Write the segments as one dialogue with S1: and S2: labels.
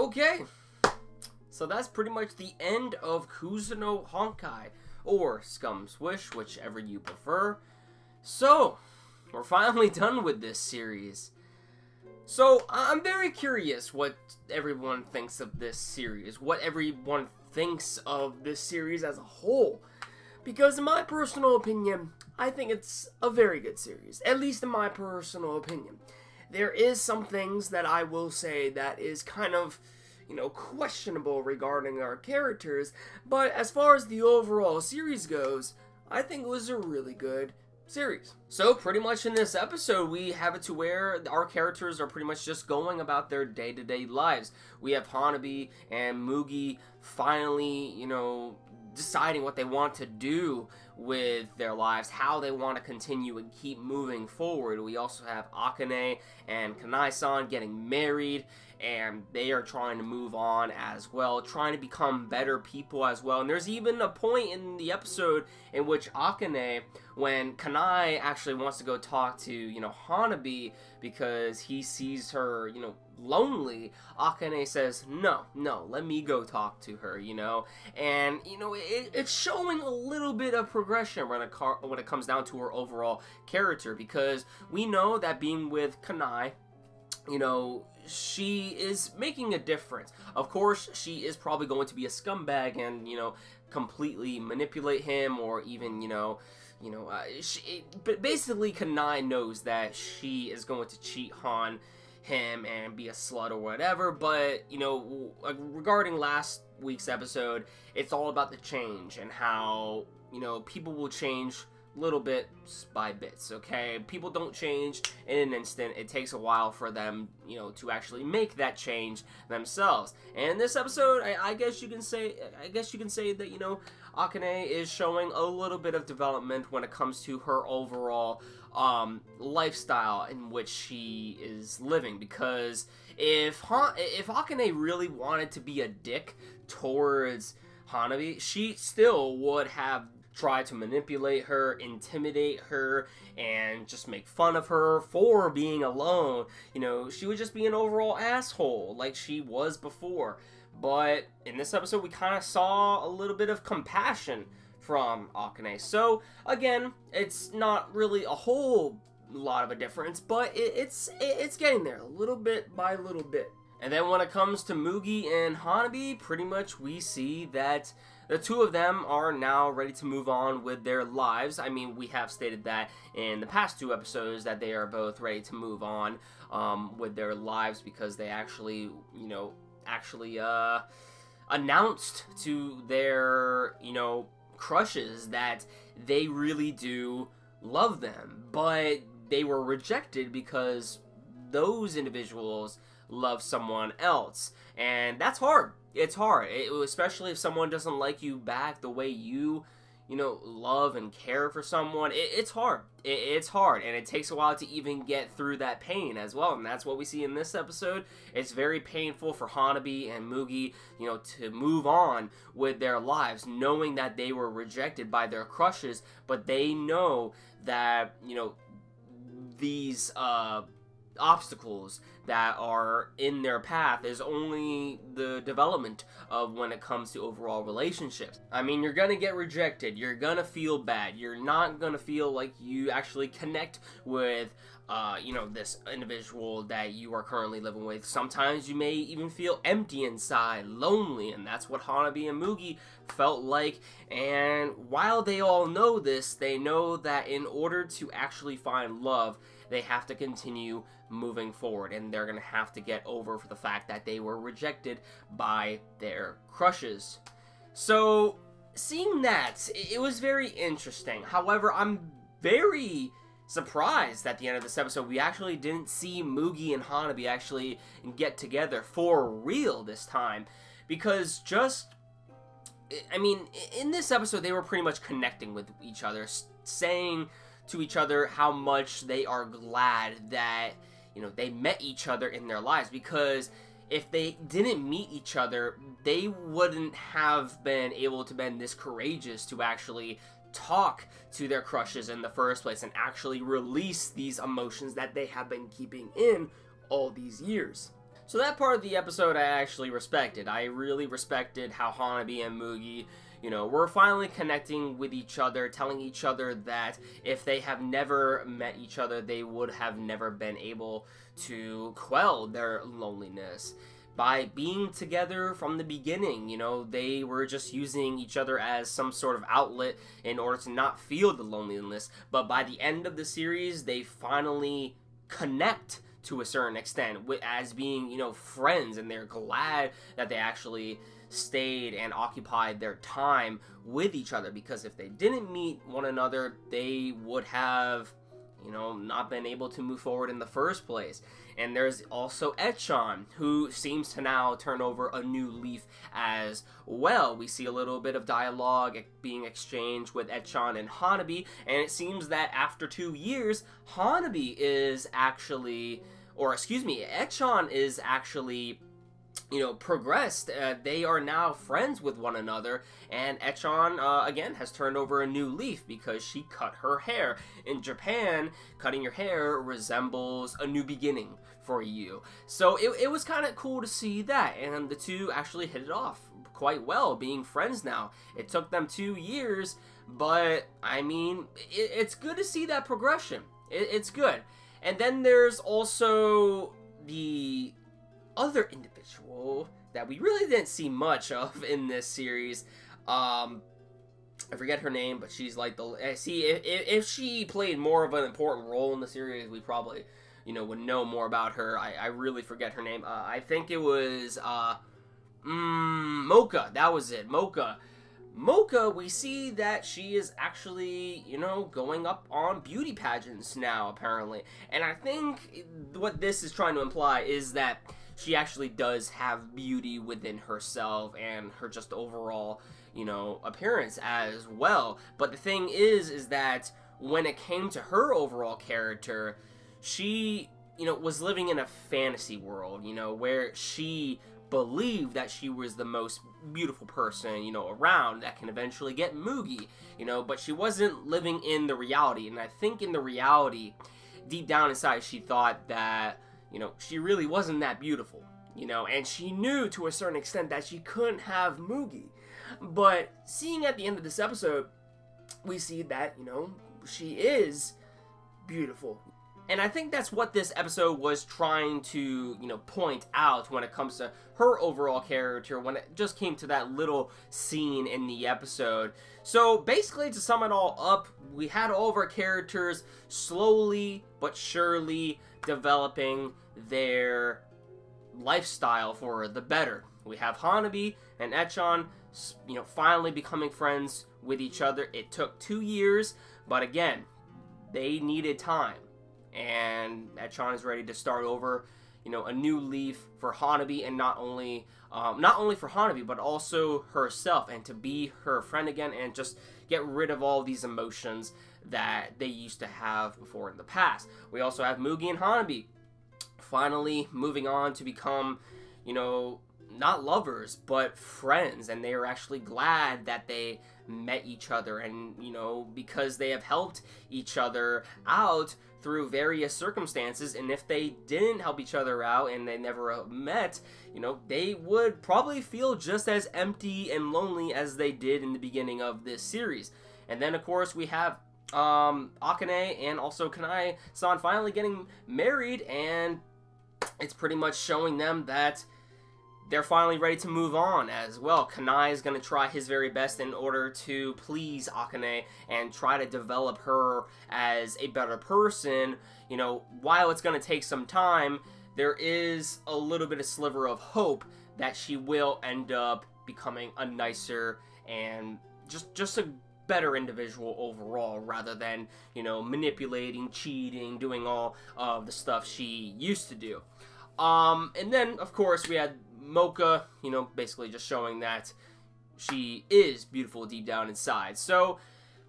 S1: Okay, so that's pretty much the end of Kuzu no Honkai, or Scum's Wish, whichever you prefer. So, we're finally done with this series. So, I'm very curious what everyone thinks of this series, what everyone thinks of this series as a whole. Because in my personal opinion, I think it's a very good series, at least in my personal opinion. There is some things that I will say that is kind of, questionable regarding our characters, but as far as the overall series goes, I think it was a really good series. So pretty much in this episode, we have it to where our characters are pretty much just going about their day-to-day lives. We have Hanabi and Mugi finally, deciding what they want to do with their lives, how they want to continue and keep moving forward. We also have Akane and Kanai-san getting married, and they are trying to move on as well, trying to become better people as well. And there's even a point in the episode in which Akane, when Kanai actually wants to go talk to, Hanabi because he sees her, lonely, Akane says, no, let me go talk to her, and, it's showing a little bit of progression when it comes down to her overall character, because we know that being with Kanai, she is making a difference. Of course, she is probably going to be a scumbag and, completely manipulate him, or even, but basically Kanai knows that she is going to cheat on him and be a slut or whatever, but, regarding last week's episode, it's all about the change and how, people will change little bits by bits, okay? People don't change in an instant. It takes a while for them, to actually make that change themselves. And in this episode, I guess you can say that, Akane is showing a little bit of development when it comes to her overall lifestyle in which she is living, because if Akane really wanted to be a dick towards Hanabi, she still would have try to manipulate her, intimidate her, and just make fun of her for being alone. She would just be an overall asshole like she was before. But in this episode, we kind of saw a little bit of compassion from Akane. So, again, it's not really a whole lot of a difference, but it's getting there, little bit by little bit. And then when it comes to Mugi and Hanabi, pretty much we see that the two of them are now ready to move on with their lives. I mean, we have stated that in the past two episodes that they are both ready to move on with their lives, because they actually, announced to their, crushes that they really do love them. But they were rejected because those individuals love someone else, and that's hard. It's hard, especially if someone doesn't like you back the way you, love and care for someone. It's hard. It's hard, and it takes a while to even get through that pain as well, and that's what we see in this episode. It's very painful for Hanabi and Mugi, to move on with their lives, knowing that they were rejected by their crushes, but they know that, these, obstacles that are in their path is only the development of when it comes to overall relationships. I mean, you're gonna get rejected, you're gonna feel bad, you're not gonna feel like you actually connect with this individual that you are currently living with. Sometimes you may even feel empty inside, lonely, and that's what Hanabi and Mugi felt like. And while they all know this, they know that in order to actually find love, they have to continue moving forward, and they're gonna have to get over for the fact that they were rejected by their crushes. So, seeing that, it was very interesting. However, I'm very surprised at the end of this episode we actually didn't see Mugi and Hanabi actually get together for real this time, because in this episode they were pretty much connecting with each other, saying to each other how much they are glad that, they met each other in their lives, because if they didn't meet each other, they wouldn't have been able to be this courageous to actually talk to their crushes in the first place and actually release these emotions that they have been keeping in all these years. So that part of the episode I actually respected. I really respected how Hanabi and Mugi, you know, were finally connecting with each other, telling each other that if they have never met each other, they would have never been able to quell their loneliness. By being together from the beginning, you know, they were just using each other as some sort of outlet in order to not feel the loneliness. But by the end of the series, they finally connect to a certain extent as being, you know, friends, and they're glad that they actually stayed and occupied their time with each other, because if they didn't meet one another, they would have, you know, not been able to move forward in the first place. And there's also Echan, who seems to now turn over a new leaf as well. We see a little bit of dialogue being exchanged with Echan and Hanabi, and it seems that after 2 years, Hanabi is actually, or excuse me, Echan is actually, you know, progressed. They are now friends with one another, and Echan, again, has turned over a new leaf because she cut her hair. In Japan, cutting your hair resembles a new beginning for you. So it was kind of cool to see that, and the two actually hit it off quite well, being friends now. It took them 2 years, but, I mean, it's good to see that progression. It's good. And then there's also the other individual that we really didn't see much of in this series. I forget her name, but she's like the... See, if she played more of an important role in the series, we probably, you know, would know more about her. I really forget her name. I think it was, Mocha. That was it. Mocha. Mocha, we see that she is actually, you know, going up on beauty pageants now, apparently. And I think what this is trying to imply is that she actually does have beauty within herself and her just overall, you know, appearance as well. But the thing is that when it came to her overall character, she, you know, was living in a fantasy world, you know, where she believed that she was the most beautiful person, you know, around that can eventually get Mugi, you know, but she wasn't living in the reality. And I think in the reality, deep down inside, she thought that, you know, she really wasn't that beautiful, you know, and she knew to a certain extent that she couldn't have Mugi. But seeing at the end of this episode, we see that, you know, she is beautiful. And I think that's what this episode was trying to, you know, point out when it comes to her overall character, when it just came to that little scene in the episode. So basically, to sum it all up, we had all of our characters slowly but surely developing their lifestyle for the better. We have Hanabi and Echan, you know, finally becoming friends with each other. It took 2 years, but again, they needed time. And Echan is ready to start over, you know, a new leaf for Hanabi, and not only for Hanabi, but also herself, and to be her friend again, and just get rid of all these emotions that they used to have before in the past. We also have Mugi and Hanabi finally moving on to become, you know, not lovers, but friends, and they are actually glad that they met each other, and, you know, because they have helped each other out through various circumstances, and if they didn't help each other out and they never met, you know, they would probably feel just as empty and lonely as they did in the beginning of this series. And then, of course, we have Akane and also Kanai-san finally getting married, and it's pretty much showing them that they're finally ready to move on as well. Kanai is going to try his very best in order to please Akane and try to develop her as a better person. You know, while it's going to take some time, there is a little bit of sliver of hope that she will end up becoming a nicer and just a better individual overall, rather than, you know, manipulating, cheating, doing all of the stuff she used to do. And then, of course, we had Mocha, you know, basically just showing that she is beautiful deep down inside. So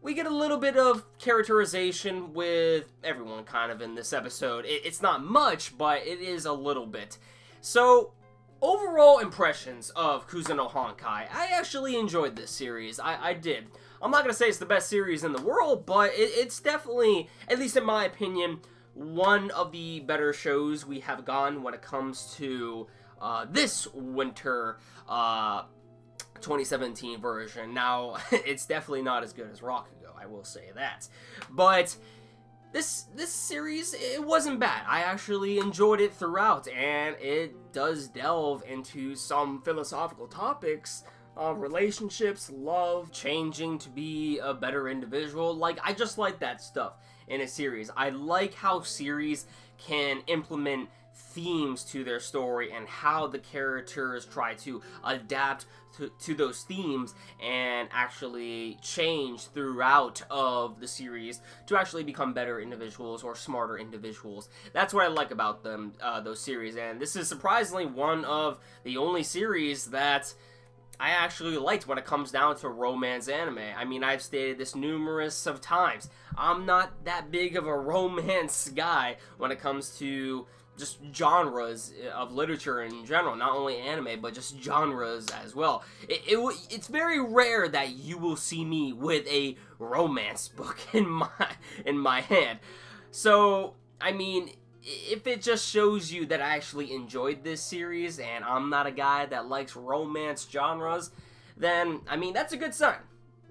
S1: we get a little bit of characterization with everyone kind of in this episode. It's not much, but it is a little bit. So overall impressions of Kuzu no Honkai. I actually enjoyed this series. I did. I'm not going to say it's the best series in the world, but it's definitely, at least in my opinion, one of the better shows we have gotten when it comes to this winter 2017 version. Now, it's definitely not as good as Rakugo, I will say that. But this series, it wasn't bad. I actually enjoyed it throughout, and it does delve into some philosophical topics of relationships, love, changing to be a better individual. Like, I just like that stuff in a series. I like how series can implement themes to their story and how the characters try to adapt to those themes and actually change throughout of the series to actually become better individuals or smarter individuals. That's what I like about them, those series, and this is surprisingly one of the only series that I actually liked when it comes down to romance anime. I mean, I've stated this numerous of times. I'm not that big of a romance guy when it comes to just genres of literature in general, not only anime, but just genres as well. It's very rare that you will see me with a romance book in my hand. So, I mean, if it just shows you that I actually enjoyed this series and I'm not a guy that likes romance genres, then, I mean, that's a good sign,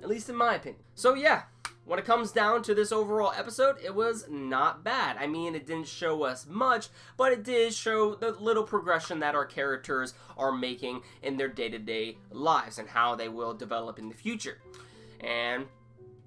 S1: at least in my opinion. So yeah, when it comes down to this overall episode, it was not bad. I mean, it didn't show us much, but it did show the little progression that our characters are making in their day-to-day lives and how they will develop in the future. And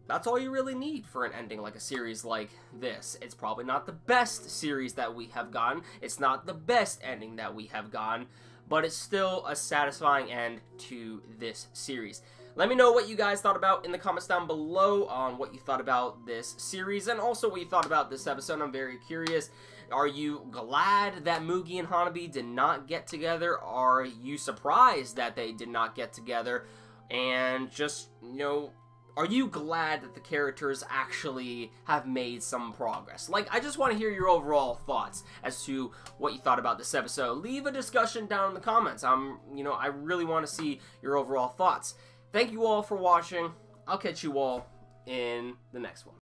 S1: that's all you really need for an ending like a series like this. It's probably not the best series that we have gotten. It's not the best ending that we have gotten, but it's still a satisfying end to this series. Let me know what you guys thought about in the comments down below on what you thought about this series and also what you thought about this episode. I'm very curious. Are you glad that Mugi and Hanabi did not get together? Are you surprised that they did not get together? And just, you know, are you glad that the characters actually have made some progress? Like, I just want to hear your overall thoughts as to what you thought about this episode. Leave a discussion down in the comments. I really want to see your overall thoughts. Thank you all for watching. I'll catch you all in the next one.